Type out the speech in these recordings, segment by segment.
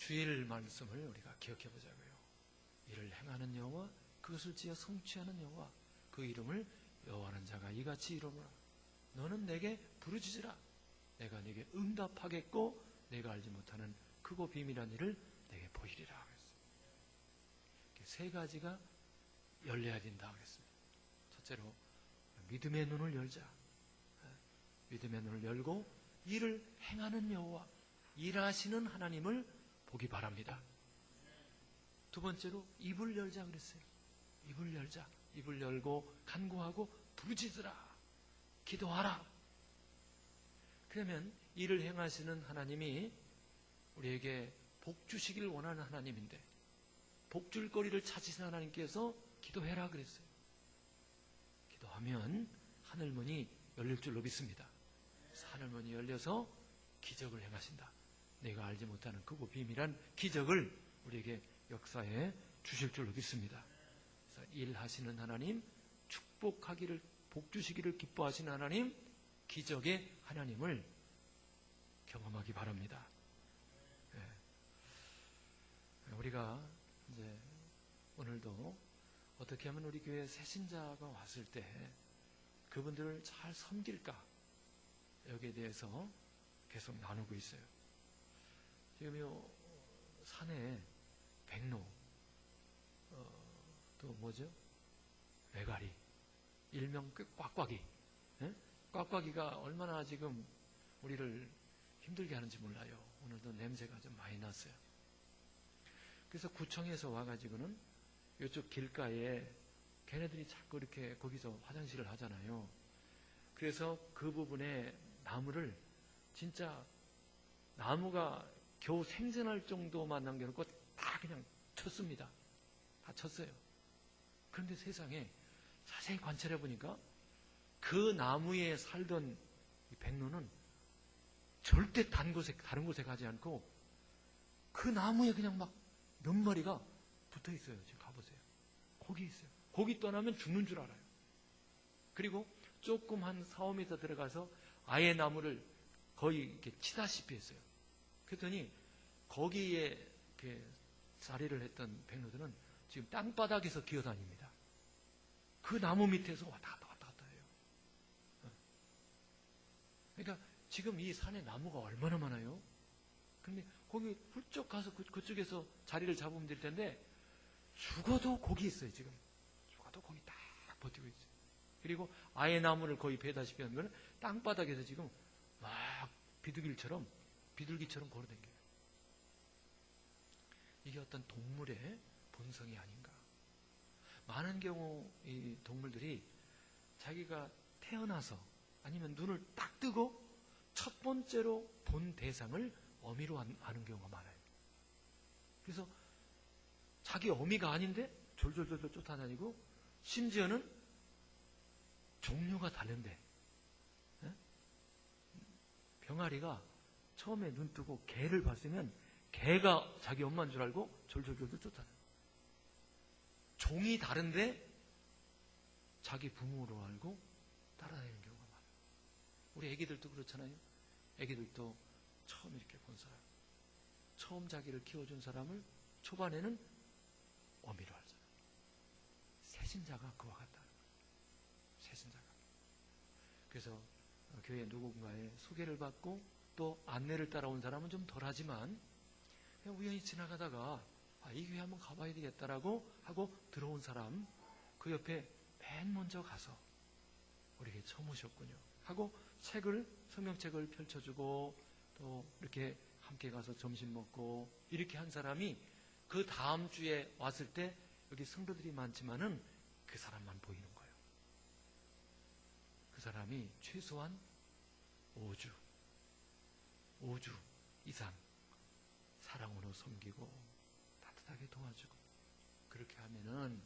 주일 말씀을 우리가 기억해 보자고요. 이를 행하는 여호와, 그것을 지어 성취하는 여호와, 그 이름을 여호와는 자가 이같이 이루노라. 너는 내게 부르짖으라. 내가 네게 응답하겠고 내가 알지 못하는 크고 비밀한 일을 내게 보이리라 하겠습니다. 세 가지가 열려야 된다 하겠습니다. 첫째로 믿음의 눈을 열자. 믿음의 눈을 열고 일을 행하는 여호와, 일하시는 하나님을 보기 바랍니다. 두 번째로 입을 열자 그랬어요. 입을 열자. 입을 열고 간구하고 부르짖으라. 기도하라. 그러면 일을 행하시는 하나님이 우리에게 복 주시기를 원하는 하나님인데, 복 줄 거리를 찾으신 하나님께서 기도해라 그랬어요. 기도하면 하늘문이 열릴 줄로 믿습니다. 하늘문이 열려서 기적을 행하신다. 내가 알지 못하는 크고 비밀한 기적을 우리에게 역사해 주실 줄로 믿습니다. 그래서 일하시는 하나님, 축복하기를, 복 주시기를 기뻐하시는 하나님, 기적의 하나님을 경험하기 바랍니다. 우리가 이제 오늘도 어떻게 하면 우리 교회 새신자가 왔을 때 그분들을 잘 섬길까, 여기에 대해서 계속 나누고 있어요. 지금 요 산에 백로, 또 뭐죠? 메가리, 일명 꽉꽉이. 꽉꽉이가 얼마나 지금 우리를 힘들게 하는지 몰라요. 오늘도 냄새가 좀 많이 났어요. 그래서 구청에서 와가지고는 이쪽 길가에 걔네들이 자꾸 이렇게 거기서 화장실을 하잖아요. 그래서 그 부분에 나무를, 진짜 나무가 겨우 생존할 정도만 남겨놓고 다 그냥 쳤습니다. 다 쳤어요. 그런데 세상에 자세히 관찰해 보니까 그 나무에 살던 이 백로는 절대 다른 곳에 가지 않고 그 나무에 그냥 막 몇 마리가 붙어 있어요. 지금 가보세요. 거기 있어요. 거기 떠나면 죽는 줄 알아요. 그리고 조금 한 4-5m 들어가서 아예 나무를 거의 이렇게 치다시피 했어요. 그랬더니 거기에 이렇게 자리를 했던 백로들은 지금 땅바닥에서 기어다닙니다. 그 나무 밑에서 왔다 갔다 해요. 그러니까 지금 이 산에 나무가 얼마나 많아요? 근데 거기 훌쩍 가서 그쪽에서 자리를 잡으면 될 텐데 죽어도 거기 있어요. 지금 죽어도 거기 딱 버티고 있어요. 그리고 아예 나무를 거의 베다시피 하는 거는 땅바닥에서 지금 막 비둘기처럼 걸어다녀요. 이게 어떤 동물의 본성이 아닌가. 많은 경우 이 동물들이 자기가 태어나서 아니면 눈을 딱 뜨고 첫 번째로 본 대상을 어미로 아는 경우가 많아요. 그래서 자기 어미가 아닌데 졸졸졸 쫓아다니고, 심지어는 종류가 다른데, 병아리가 처음에 눈 뜨고 개를 봤으면 개가 자기 엄마인 줄 알고 졸졸졸 쫓아다녀요. 종이 다른데 자기 부모로 알고 따라다니는 경우가 많아요. 우리 애기들도 그렇잖아요. 애기들도 처음 이렇게 본 사람, 처음 자기를 키워준 사람을 초반에는 어미로 알잖아요. 새신자가 그와 같다는 거예요. 새신자가. 그래서 교회 누군가의 소개를 받고 또 안내를 따라온 사람은 좀 덜하지만 그냥 우연히 지나가다가 이 교회 한번 가봐야 되겠다라고 하고 들어온 사람, 그 옆에 맨 먼저 가서 우리에게 처음 오셨군요 하고 성경책을 펼쳐주고 또 이렇게 함께 가서 점심 먹고 이렇게 한 사람이 그 다음 주에 왔을 때 여기 성도들이 많지만은 그 사람만 보이는 거예요. 그 사람이 최소한 5주 이상 사랑으로 섬기고 따뜻하게 도와주고, 그렇게 하면은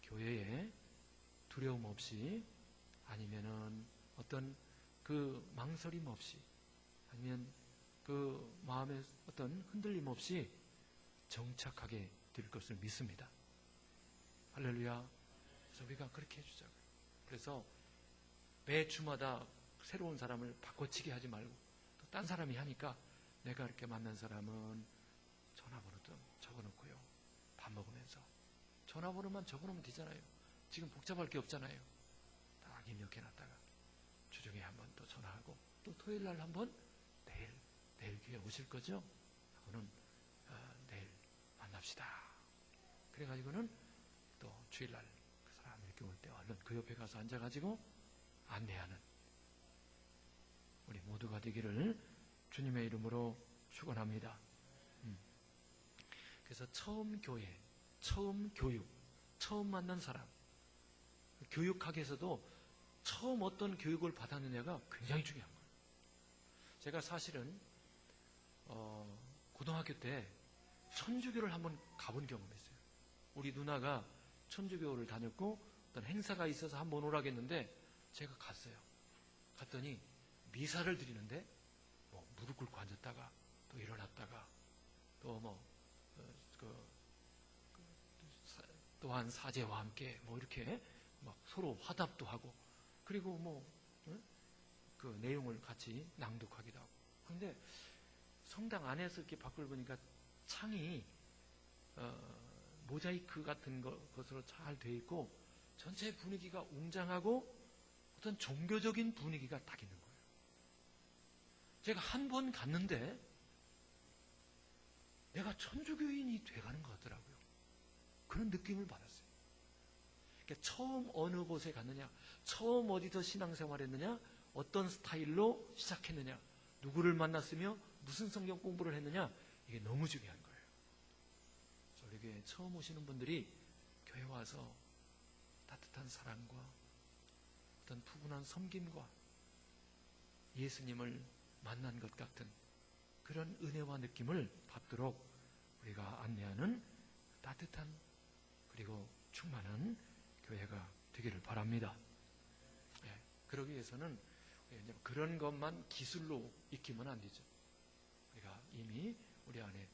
교회에 두려움 없이, 아니면은 어떤 그 망설임 없이, 아니면 그 마음에 어떤 흔들림 없이 정착하게 될 것을 믿습니다. 할렐루야. 그래서 우리가 그렇게 해주자고요. 그래서 매 주마다 새로운 사람을 바꿔치기 하지 말고, 또 딴 사람이 하니까 내가 이렇게 만난 사람은 전화번호 좀 적어놓고요. 밥 먹으면서 전화번호만 적어놓으면 되잖아요. 지금 복잡할 게 없잖아요. 딱 입력해놨다가 주중에 한번 또 전화하고 또 토요일 날 한번 내일 교회 오실 거죠? 하고는 내일 만납시다. 그래가지고는 또 주일날 그 사람 이렇게 올 때 얼른 그 옆에 가서 앉아가지고 안내하는 우리 모두가 되기를 주님의 이름으로 축원합니다. 그래서 처음 교회, 처음 교육, 처음 만난 사람, 교육학에서도 처음 어떤 교육을 받았느냐가 굉장히 중요한 거예요. 제가 사실은 고등학교 때 천주교를 한번 가본 경험이 있어요. 우리 누나가 천주교를 다녔고 어떤 행사가 있어서 한번 오라고 했는데 제가 갔어요. 갔더니 미사를 드리는데 무릎 꿇고 앉았다가 또 일어났다가 또 또한 사제와 함께 이렇게 막 서로 화답도 하고 그리고 그 내용을 같이 낭독하기도 하고. 그런데 성당 안에서 이렇게 밖을 보니까 창이 모자이크 같은 것으로 잘 돼 있고 전체 분위기가 웅장하고 어떤 종교적인 분위기가 딱 있는 거예요. 제가 한 번 갔는데 내가 천주교인이 돼가는 것 같더라고요. 그런 느낌을 받았어요. 그러니까 처음 어느 곳에 갔느냐, 처음 어디서 신앙생활했느냐, 어떤 스타일로 시작했느냐, 누구를 만났으며 무슨 성경 공부를 했느냐, 이게 너무 중요한 거예요. 그래서 우리 교회에 처음 오시는 분들이 교회 와서 따뜻한 사랑과 어떤 푸근한 섬김과 예수님을 만난 것 같은 그런 은혜와 느낌을 받도록 우리가 안내하는 따뜻한 그리고 충만한 교회가 되기를 바랍니다. 그러기 위해서는 그런 것만 기술로 익히면 안 되죠. 우리가 이미 우리 안에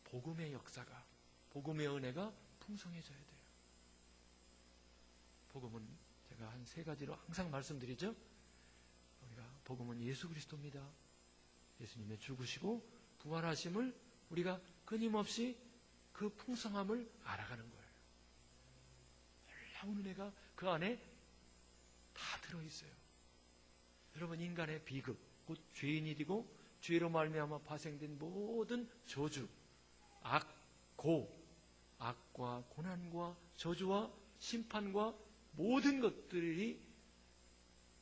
복음의 역사가, 복음의 은혜가 풍성해져야 돼요. 복음은 제가 한 3가지로 항상 말씀드리죠. 우리가 복음은 예수 그리스도입니다. 예수님의 죽으시고 부활하심을 우리가 끊임없이 그 풍성함을 알아가는 거예요. 놀라운 은혜가 그 안에 다 들어있어요. 여러분, 인간의 비극, 곧 죄인이 되고 죄로 말미암아 파생된 모든 저주, 악과 고난과 저주와 심판과 모든 것들이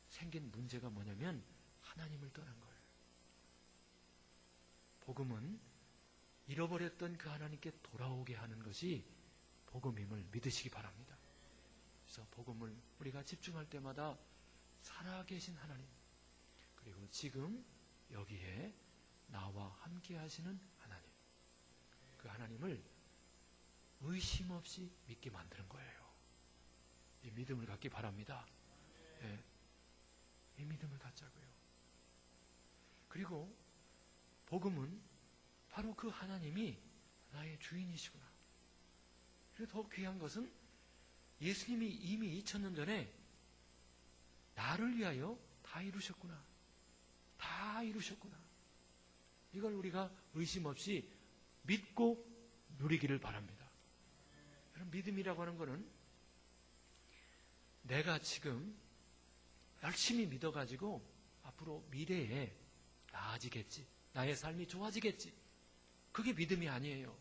생긴 문제가 뭐냐면 하나님을 떠난 거예요. 복음은 잃어버렸던 그 하나님께 돌아오게 하는 것이 복음임을 믿으시기 바랍니다. 그래서 복음을 우리가 집중할 때마다 살아계신 하나님, 그리고 지금 여기에 나와 함께 하시는 하나님, 그 하나님을 의심 없이 믿게 만드는 거예요. 이 믿음을 갖기 바랍니다. 이 믿음을 갖자고요. 그리고 복음은 바로 그 하나님이 나의 주인이시구나. 그리고 더 귀한 것은 예수님이 이미 2000년 전에 나를 위하여 다 이루셨구나. 다 이루셨구나. 이걸 우리가 의심 없이 믿고 누리기를 바랍니다. 여러분, 믿음이라고 하는 것은 내가 지금 열심히 믿어가지고 앞으로 미래에 나아지겠지, 나의 삶이 좋아지겠지, 그게 믿음이 아니에요.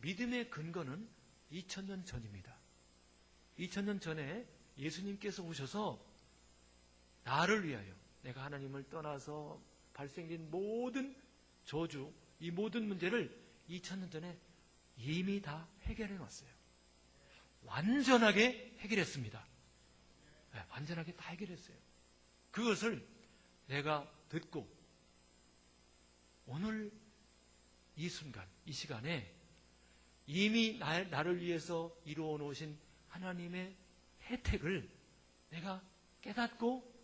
믿음의 근거는 2000년 전입니다. 2000년 전에 예수님께서 오셔서 나를 위하여, 내가 하나님을 떠나서 발생된 모든 저주, 이 모든 문제를 2000년 전에 이미 다 해결해 놨어요. 완전하게 해결했습니다. 완전하게 다 해결했어요. 그것을 내가 듣고 오늘 이 순간, 이 시간에 이미 나를 위해서 이루어 놓으신 하나님의 혜택을 내가 깨닫고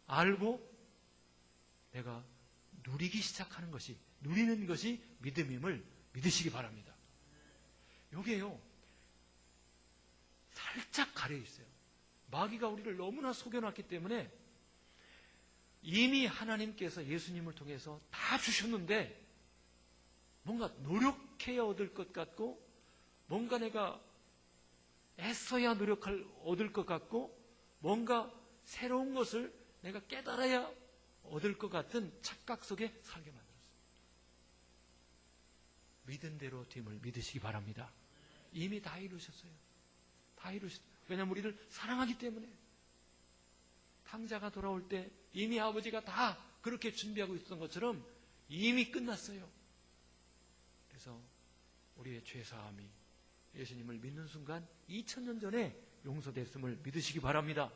알고 내가 누리기 시작하는 것이, 누리는 것이 믿음임을 믿으시기 바랍니다. 요게요, 살짝 가려 있어요. 마귀가 우리를 너무나 속여놨기 때문에 이미 하나님께서 예수님을 통해서 다 주셨는데 뭔가 노력해야 얻을 것 같고, 뭔가 내가 애써야 얻을 것 같고, 뭔가 새로운 것을 내가 깨달아야 얻을 것 같은 착각 속에 살게 만들었어요. 믿은 대로 됨을 믿으시기 바랍니다. 이미 다 이루셨어요. 다 이루셨어요. 왜냐하면 우리를 사랑하기 때문에. 탕자가 돌아올 때 이미 아버지가 다 그렇게 준비하고 있었던 것처럼 이미 끝났어요. 그래서 우리의 죄사함이 예수님을 믿는 순간 2000년 전에 용서됐음을 믿으시기 바랍니다.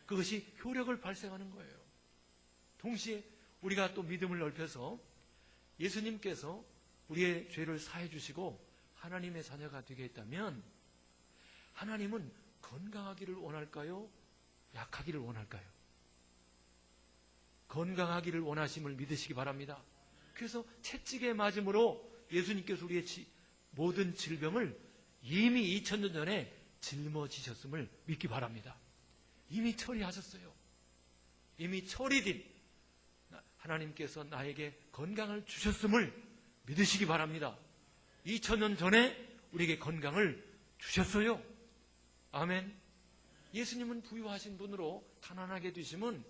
그것이 효력을 발생하는 거예요. 동시에 우리가 또 믿음을 넓혀서 예수님께서 우리의 죄를 사해 주시고 하나님의 자녀가 되게 했다면, 하나님은 건강하기를 원할까요? 약하기를 원할까요? 건강하기를 원하심을 믿으시기 바랍니다. 그래서 채찍에 맞음으로 예수님께서 우리의 모든 질병을 이미 2000년 전에 짊어지셨음을 믿기 바랍니다. 이미 처리하셨어요. 이미 처리된 하나님께서 나에게 건강을 주셨음을 믿으시기 바랍니다. 2000년 전에 우리에게 건강을 주셨어요. 아멘. 예수님은 부유하신 분으로 가난하게 되심은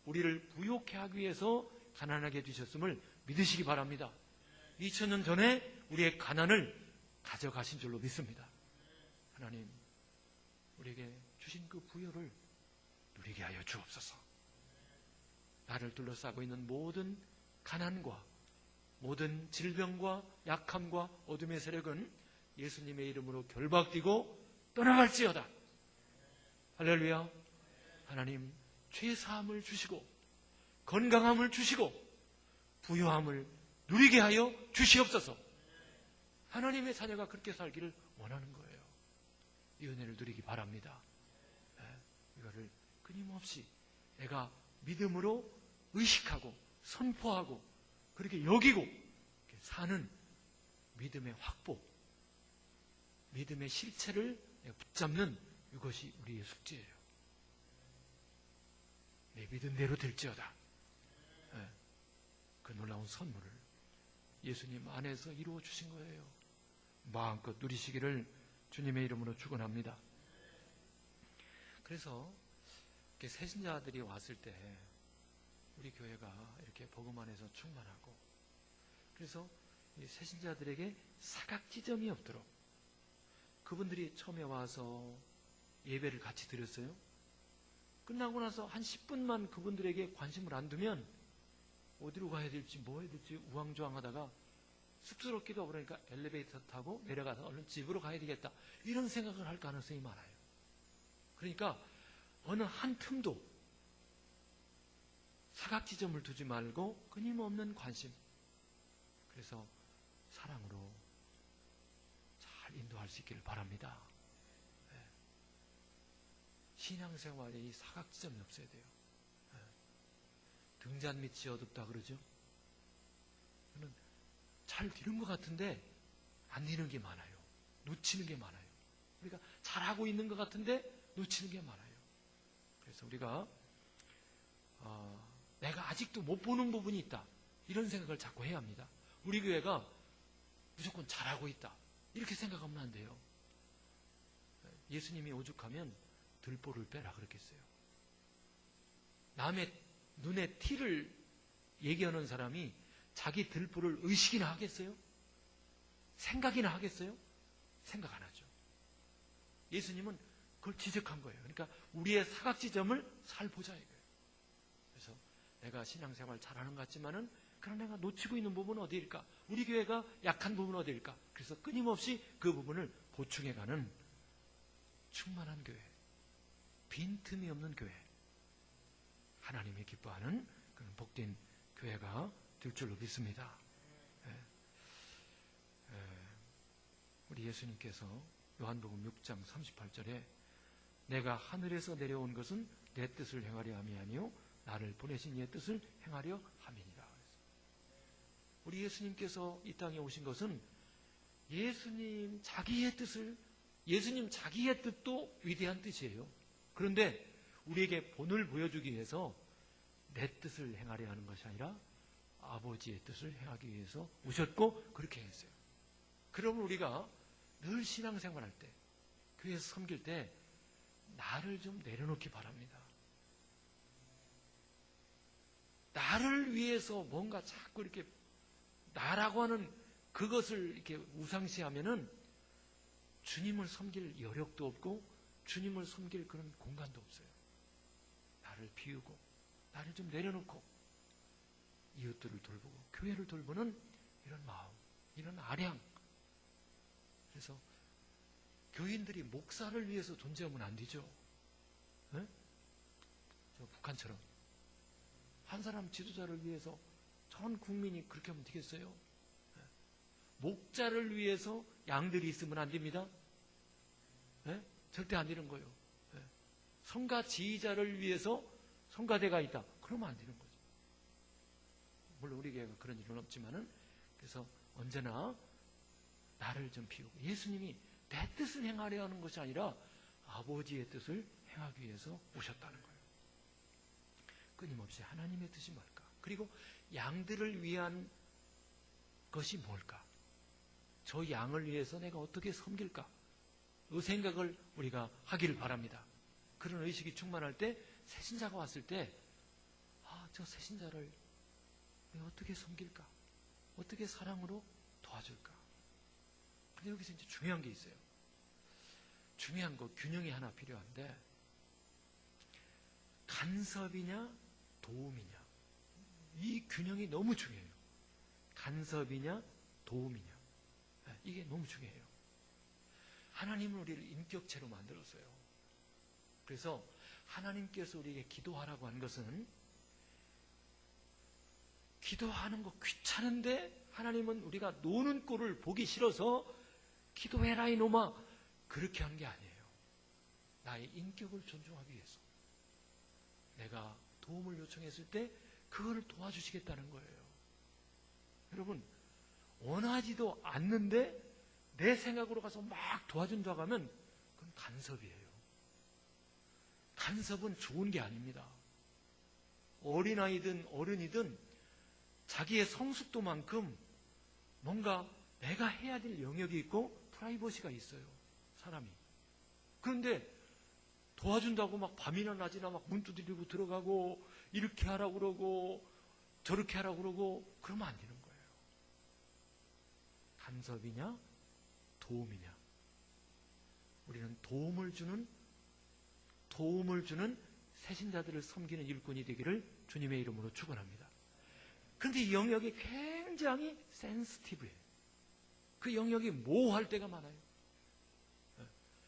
우리를 부욕해 하기 위해서 가난하게 되셨음을 믿으시기 바랍니다. 2000년 전에 우리의 가난을 가져가신 줄로 믿습니다. 하나님, 우리에게 주신 그 부여를 누리게 하여 주옵소서. 나를 둘러싸고 있는 모든 가난과 모든 질병과 약함과 어둠의 세력은 예수님의 이름으로 결박되고 떠나갈지어다. 할렐루야. 하나님, 죄사함을 주시고 건강함을 주시고 부유함을 누리게 하여 주시옵소서. 하나님의 자녀가 그렇게 살기를 원하는 거예요. 이 은혜를 누리기 바랍니다. 이거를 끊임없이 내가 믿음으로 의식하고 선포하고 그렇게 여기고 사는 믿음의 확보, 믿음의 실체를 붙잡는 이것이 우리의 숙제예요. 내 믿은 대로 될지어다. 그 놀라운 선물을 예수님 안에서 이루어 주신 거예요. 마음껏 누리시기를 주님의 이름으로 축원합니다. 그래서 이렇게 새신자들이 왔을 때 우리 교회가 이렇게 복음 안에서 충만하고, 그래서 이 새신자들에게 사각지점이 없도록, 그분들이 처음에 와서 예배를 같이 드렸어요. 끝나고 나서 한 10분만 그분들에게 관심을 안 두면 어디로 가야 될지 뭐 해야 될지 우왕좌왕하다가 쑥스럽기도 하고 그러니까 엘리베이터 타고 내려가서 얼른 집으로 가야 되겠다, 이런 생각을 할 가능성이 많아요. 그러니까 어느 한 틈도 사각지점을 두지 말고 끊임없는 관심, 그래서 사랑으로 잘 인도할 수 있기를 바랍니다. 신앙생활에 이 사각지점이 없어야 돼요. 등잔 밑이 어둡다 그러죠. 저는 잘 되는 것 같은데 안 되는 게 많아요. 놓치는 게 많아요. 우리가 잘하고 있는 것 같은데 놓치는 게 많아요. 그래서 우리가 내가 아직도 못 보는 부분이 있다, 이런 생각을 자꾸 해야 합니다. 우리 교회가 무조건 잘하고 있다, 이렇게 생각하면 안 돼요. 예수님이 오죽하면 들보를 빼라 그랬겠어요. 남의 눈에 티를 얘기하는 사람이 자기 들보를 의식이나 하겠어요? 생각이나 하겠어요? 생각 안 하죠. 예수님은 그걸 지적한 거예요. 그러니까 우리의 사각지점을 잘 보자 이거예요. 그래서 내가 신앙생활 잘하는 것 같지만은 그러나 내가 놓치고 있는 부분은 어디일까? 우리 교회가 약한 부분은 어디일까? 그래서 끊임없이 그 부분을 보충해가는 충만한 교회, 빈틈이 없는 교회, 하나님이 기뻐하는 그런 복된 교회가 될 줄로 믿습니다. 우리 예수님께서 요한복음 6장 38절에 내가 하늘에서 내려온 것은 내 뜻을 행하려 함이 아니요 나를 보내신 이의 뜻을 행하려 함이니라. 우리 예수님께서 이 땅에 오신 것은 예수님 자기의 뜻도 위대한 뜻이에요. 그런데 우리에게 본을 보여주기 위해서 내 뜻을 행하려 하는 것이 아니라 아버지의 뜻을 행하기 위해서 오셨고 그렇게 했어요. 그러면 우리가 늘 신앙생활할 때, 교회에서 섬길 때 나를 좀 내려놓기 바랍니다. 나를 위해서 뭔가 자꾸 이렇게 나라고 하는 그것을 이렇게 우상시하면은 주님을 섬길 여력도 없고 주님을 섬길 그런 공간도 없어요. 나를 비우고 나를 좀 내려놓고 이웃들을 돌보고 교회를 돌보는 이런 마음, 이런 아량. 그래서 교인들이 목사를 위해서 존재하면 안 되죠. 네? 저 북한처럼 한 사람 지도자를 위해서 전 국민이 그렇게 하면 되겠어요? 네? 목자를 위해서 양들이 있으면 안 됩니다. 네? 절대 안 되는 거예요. 네? 성가 지휘자를 위해서 성가대가 있다. 그러면 안 되는 거죠. 물론 우리 교회가 그런 일은 없지만은, 그래서 언제나 나를 좀 비우고, 예수님이 내 뜻을 행하려 하는 것이 아니라 아버지의 뜻을 행하기 위해서 오셨다는 거예요. 끊임없이 하나님의 뜻이 뭘까? 그리고 양들을 위한 것이 뭘까? 저 양을 위해서 내가 어떻게 섬길까? 이 생각을 우리가 하기를 바랍니다. 그런 의식이 충만할 때, 새신자가 왔을 때, 저 새신자를 내가 어떻게 섬길까? 어떻게 사랑으로 도와줄까? 근데 여기서 이제 중요한 게 있어요. 중요한 거, 균형이 하나 필요한데, 간섭이냐 도움이냐, 이 균형이 너무 중요해요. 간섭이냐 도움이냐, 이게 너무 중요해요. 하나님은 우리를 인격체로 만들었어요. 그래서 하나님께서 우리에게 기도하라고 한 것은, 기도하는 거 귀찮은데 하나님은 우리가 노는 꼴을 보기 싫어서 기도해라 이놈아, 그렇게 한 게 아니에요. 나의 인격을 존중하기 위해서 내가 도움을 요청했을 때 그거를 도와주시겠다는 거예요. 여러분, 원하지도 않는데 내 생각으로 가서 막 도와준다고 하면 그건 간섭이에요. 간섭은 좋은 게 아닙니다. 어린아이든 어른이든 자기의 성숙도만큼 뭔가 내가 해야 될 영역이 있고 프라이버시가 있어요, 사람이. 그런데 도와준다고 막 밤이나 낮이나 막 문 두드리고 들어가고 이렇게 하라고 그러고 저렇게 하라고 그러고 그러면 안 되는 거예요. 간섭이냐 도움이냐. 우리는 도움을 주는 새신자들을 섬기는 일꾼이 되기를 주님의 이름으로 축원합니다. 그런데 이 영역이 굉장히 센시티브해요. 그 영역이 모호할 때가 많아요.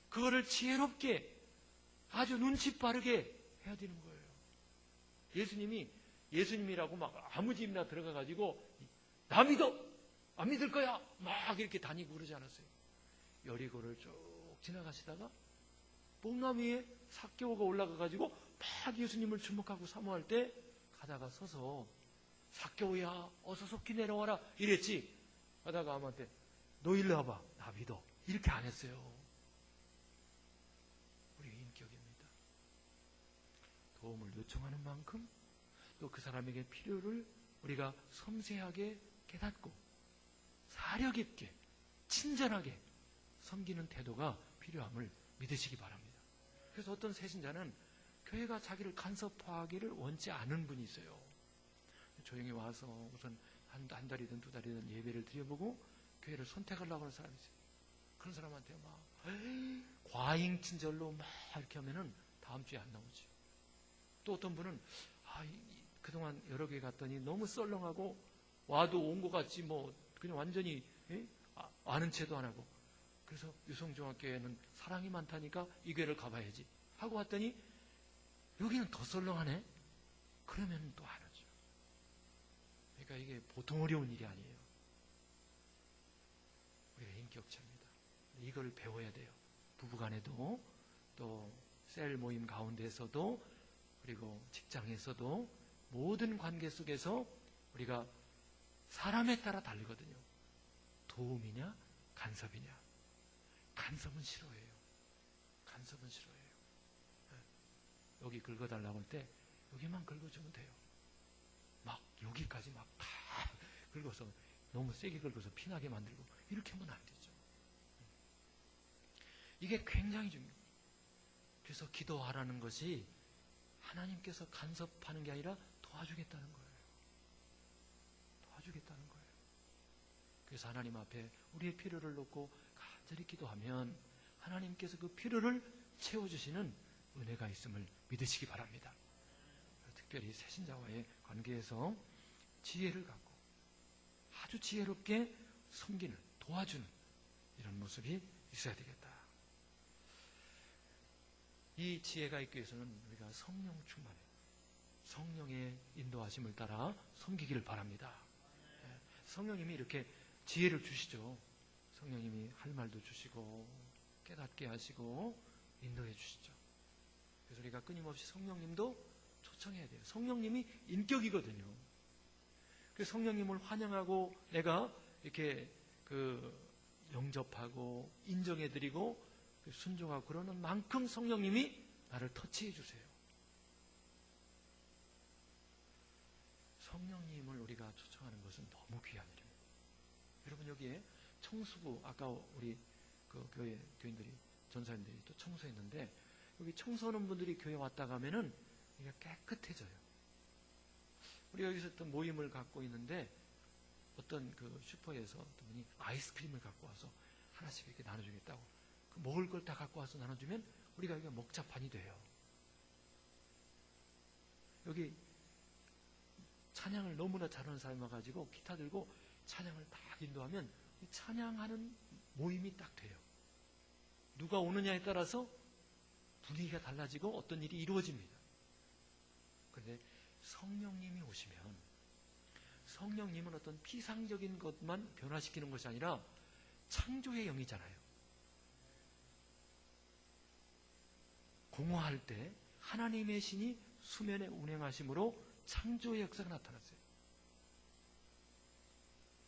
그거를 지혜롭게 아주 눈치 빠르게 해야 되는 거예요. 예수님이라고 막 아무 집이나 들어가가지고 나 믿어! 안 믿을 거야! 막 이렇게 다니고 그러지 않았어요. 여리고를 쭉 지나가시다가 뽕나무 위에 삭개오가 올라가가지고 막 예수님을 주목하고 사모할 때 가다가 서서 삭개오야 어서 속히 내려와라 이랬지. 하다가 아무한테 너 일로 와봐, 나 믿어, 이렇게 안 했어요. 우리의 인격입니다. 도움을 요청하는 만큼 또 그 사람에게 필요를 우리가 섬세하게 깨닫고 사려 깊게 친절하게 섬기는 태도가 필요함을 믿으시기 바랍니다. 그래서 어떤 새신자는 교회가 자기를 간섭하기를 원치 않은 분이 있어요. 조용히 와서 우선 한 달이든 두 달이든 예배를 드려보고 교회를 선택하려고 하는 사람이 있어요. 그런 사람한테 막 과잉 친절로 막 이렇게 하면은 다음 주에 안 나오지. 또 어떤 분은 그동안 여러 개 갔더니 너무 썰렁하고 와도 온 것 같지 뭐 그냥 완전히 아는 체도 안 하고, 그래서 유성중학교에는 사랑이 많다니까 이 교회를 가봐야지 하고 왔더니 여기는 더 썰렁하네. 그러면 또 안 하죠. 그러니까 이게 보통 어려운 일이 아니에요. 우리가 인격체입니다. 이걸 배워야 돼요. 부부간에도 또 셀 모임 가운데에서도 그리고 직장에서도 모든 관계 속에서 우리가 사람에 따라 다르거든요. 도움이냐 간섭이냐. 간섭은 싫어해요. 간섭은 싫어해요. 여기 긁어달라고 할 때 여기만 긁어주면 돼요. 막 여기까지 막 다 긁어서 너무 세게 긁어서 피나게 만들고 이렇게 하면 안 되죠. 이게 굉장히 중요해요. 그래서 기도하라는 것이 하나님께서 간섭하는 게 아니라 도와주겠다는 거예요. 도와주겠다는 거예요. 그래서 하나님 앞에 우리의 필요를 놓고 간절히 기도하면 하나님께서 그 필요를 채워주시는 은혜가 있음을 믿으시기 바랍니다. 특별히 새신자와의 관계에서 지혜를 갖고 아주 지혜롭게 섬기는, 도와주는 이런 모습이 있어야 되겠다. 이 지혜가 있기 위해서는 우리가 성령 충만해, 성령의 인도하심을 따라 섬기기를 바랍니다. 성령님이 이렇게 지혜를 주시죠. 성령님이 할 말도 주시고 깨닫게 하시고 인도해 주시죠. 그래서 우리가 끊임없이 성령님도 초청해야 돼요. 성령님이 인격이거든요. 그래서 성령님을 환영하고 내가 이렇게 영접하고 인정해드리고 순종하고 그러는 만큼 성령님이 나를 터치해 주세요. 성령님을 우리가 초청하는 것은 너무 귀한 일입니다. 여러분 여기에 청소부, 아까 우리 그 교회 교인들이, 전사님들이 또 청소했는데 여기 청소하는 분들이 교회 왔다 가면은 이게 깨끗해져요. 우리 여기서 어떤 모임을 갖고 있는데 어떤 그 슈퍼에서 어떤 분이 아이스크림을 갖고 와서 하나씩 이렇게 나눠주겠다고, 그 먹을 걸 다 갖고 와서 나눠주면 우리가 여기가 먹자판이 돼요. 여기 찬양을 너무나 잘하는 사람이 와가지고 기타 들고 찬양을 딱 인도하면 찬양하는 모임이 딱 돼요. 누가 오느냐에 따라서 분위기가 달라지고 어떤 일이 이루어집니다. 그런데 성령님이 오시면, 성령님은 어떤 피상적인 것만 변화시키는 것이 아니라 창조의 영이잖아요. 공허할 때 하나님의 신이 수면에 운행하심으로 창조의 역사가 나타났어요.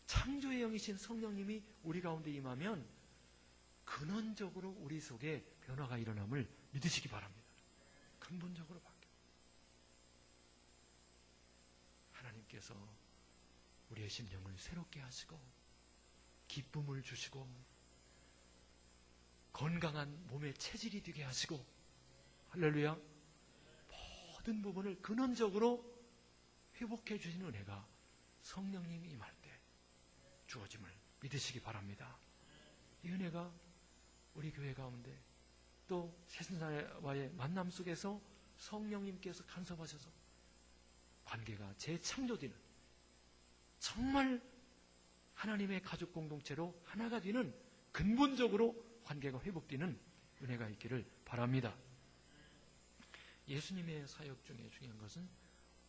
창조의 영이신 성령님이 우리 가운데 임하면 근원적으로 우리 속에 변화가 일어남을 믿으시기 바랍니다. 근본적으로 바뀌어요. 하나님께서 우리의 심령을 새롭게 하시고 기쁨을 주시고 건강한 몸의 체질이 되게 하시고, 할렐루야, 모든 부분을 근원적으로 회복해 주시는 은혜가 성령님이 임할 때 주어짐을 믿으시기 바랍니다. 이 은혜가 우리 교회 가운데 또 새신자와의 만남 속에서 성령님께서 간섭하셔서 관계가 재창조되는, 정말 하나님의 가족 공동체로 하나가 되는, 근본적으로 관계가 회복되는 은혜가 있기를 바랍니다. 예수님의 사역 중에 중요한 것은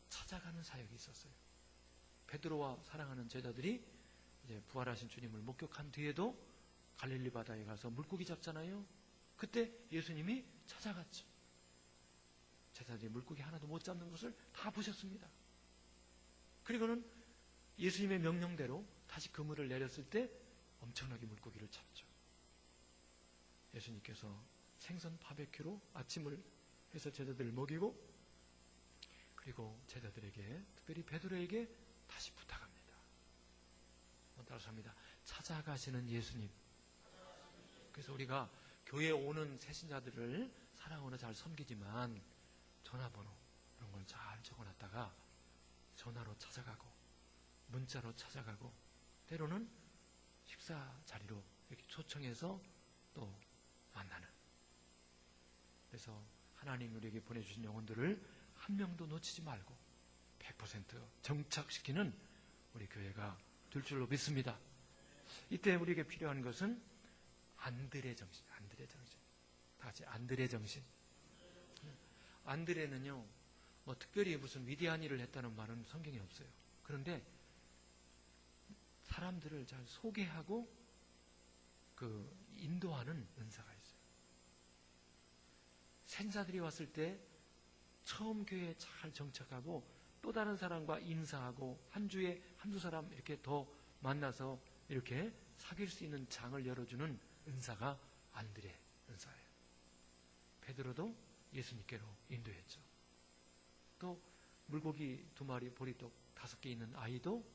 찾아가는 사역이 있었어요. 베드로와 사랑하는 제자들이 이제 부활하신 주님을 목격한 뒤에도 갈릴리 바다에 가서 물고기 잡잖아요. 그때 예수님이 찾아갔죠. 제자들이 물고기 하나도 못 잡는 것을 다 보셨습니다. 그리고는 예수님의 명령대로 다시 그물을 내렸을 때 엄청나게 물고기를 잡죠. 예수님께서 생선 바베큐로 아침을 해서 제자들을 먹이고, 그리고 제자들에게, 특별히 베드로에게 다시 부탁합니다. 따라서 합니다. 찾아가시는 예수님. 그래서 우리가 교회에 오는 새신자들을 사랑으로 잘 섬기지만 전화번호 이런 걸 잘 적어놨다가 전화로 찾아가고 문자로 찾아가고 때로는 식사 자리로 이렇게 초청해서 또 만나는, 그래서 하나님 우리에게 보내주신 영혼들을 한 명도 놓치지 말고 100% 정착시키는 우리 교회가 될 줄로 믿습니다. 이때 우리에게 필요한 것은 안드레 정신, 안드레 정신. 다 같이 안드레 정신. 안드레는요, 뭐 특별히 무슨 위대한 일을 했다는 말은 성경에 없어요. 그런데 사람들을 잘 소개하고 인도하는 은사가 있어요. 생사들이 왔을 때 처음 교회에 잘 정착하고 또 다른 사람과 인사하고 한 주에 한두 사람 이렇게 더 만나서 이렇게 사귈 수 있는 장을 열어주는 은사가 안드레 은사예요. 베드로도 예수님께로 인도했죠. 또 물고기 2마리, 보리떡 5개 있는 아이도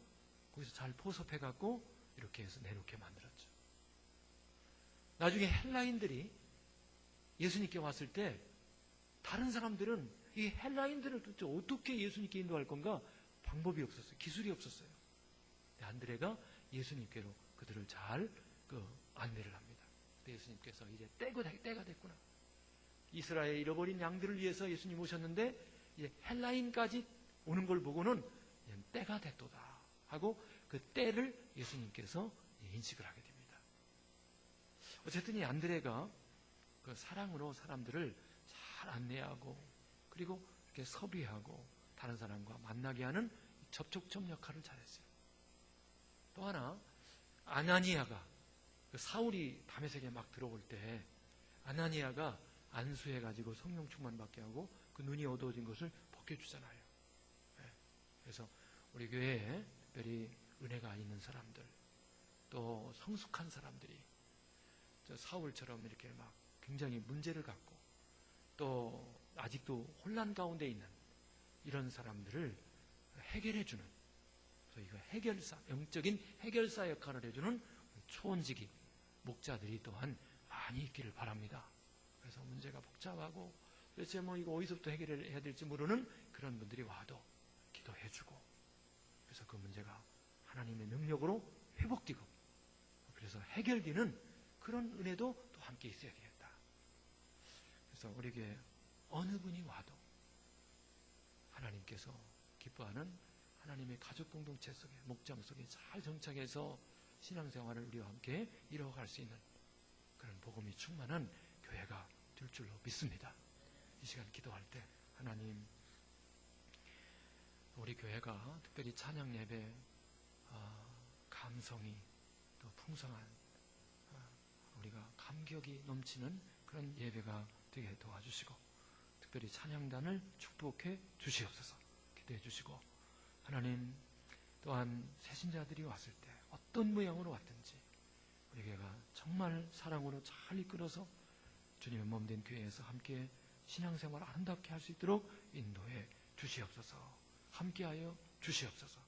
거기서 잘 포섭해갖고 이렇게 해서 내놓게 만들었죠. 나중에 헬라인들이 예수님께 왔을 때 다른 사람들은 이 헬라인들을 도대체 어떻게 예수님께 인도할 건가 방법이 없었어요. 기술이 없었어요. 안드레가 예수님께로 그들을 잘 안내를 합니다. 예수님께서 이제 때가 됐구나. 이스라엘 잃어버린 양들을 위해서 예수님 오셨는데 이제 헬라인까지 오는 걸 보고는 때가 됐도다 하고 그 때를 예수님께서 인식을 하게 됩니다. 어쨌든 이 안드레가 그 사랑으로 사람들을 잘 안내하고 그리고 이렇게 섭외하고 다른 사람과 만나게 하는 접촉점 역할을 잘했어요. 또 하나 아나니아가 사울이 다메섹에 막 들어올 때 아나니아가 안수해가지고 성령 충만받게 하고 그 눈이 어두워진 것을 벗겨주잖아요. 그래서 우리 교회에 특별히 은혜가 있는 사람들 또 성숙한 사람들이 사울처럼 이렇게 막 굉장히 문제를 갖고 또 아직도 혼란 가운데 있는 이런 사람들을 해결해주는 이거 해결사, 영적인 해결사 역할을 해주는 초원지기 목자들이 또한 많이 있기를 바랍니다. 그래서 문제가 복잡하고 도대체 이거 어디서부터 해결해야 될지 모르는 그런 분들이 와도 기도해주고 그래서 그 문제가 하나님의 능력으로 회복되고 그래서 해결되는 그런 은혜도 또 함께 있어야 되겠다. 그래서 우리 교회 어느 분이 와도 하나님께서 기뻐하는 하나님의 가족 공동체 속에 목장 속에 잘 정착해서 신앙생활을 우리와 함께 이루어갈 수 있는 그런 복음이 충만한 교회가 될 줄로 믿습니다. 이 시간 기도할 때 하나님 우리 교회가 특별히 찬양 예배 감성이 또 풍성한 우리가 감격이 넘치는 그런 예배가 되게 도와주시고 특별히 찬양단을 축복해 주시옵소서. 기도해 주시고 하나님 또한 새신자들이 왔을 때 어떤 모양으로 왔든지 우리 교회가 정말 사랑으로 잘 이끌어서 주님의 몸된 교회에서 함께 신앙생활을 아름답게 할 수 있도록 인도해 주시옵소서. 함께하여 주시옵소서.